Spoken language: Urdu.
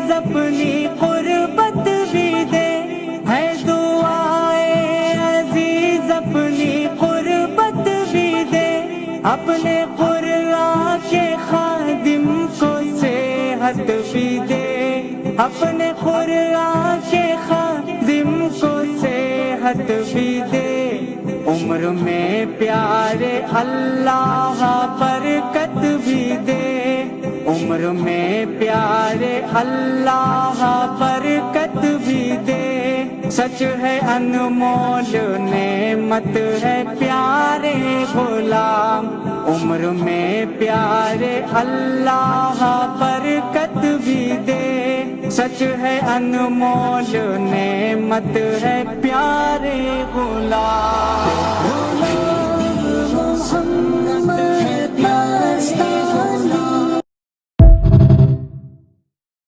عزیز اپنی قربت بھی دے، ہے دعائے عزیز اپنی قربت بھی دے، اپنے قرآن کے خادم کو صحت بھی دے، اپنے قرآن کے خادم کو صحت بھی دے، عمر میں پیارے اللہ برکت بھی دے، عمر میں پیارے اللہ برکت بھی دے، سچ ہے انمول نعمت ہے پیارے غلام، عمر میں پیارے اللہ برکت بھی دے، سچ ہے انمول نعمت ہے پیارے غلام۔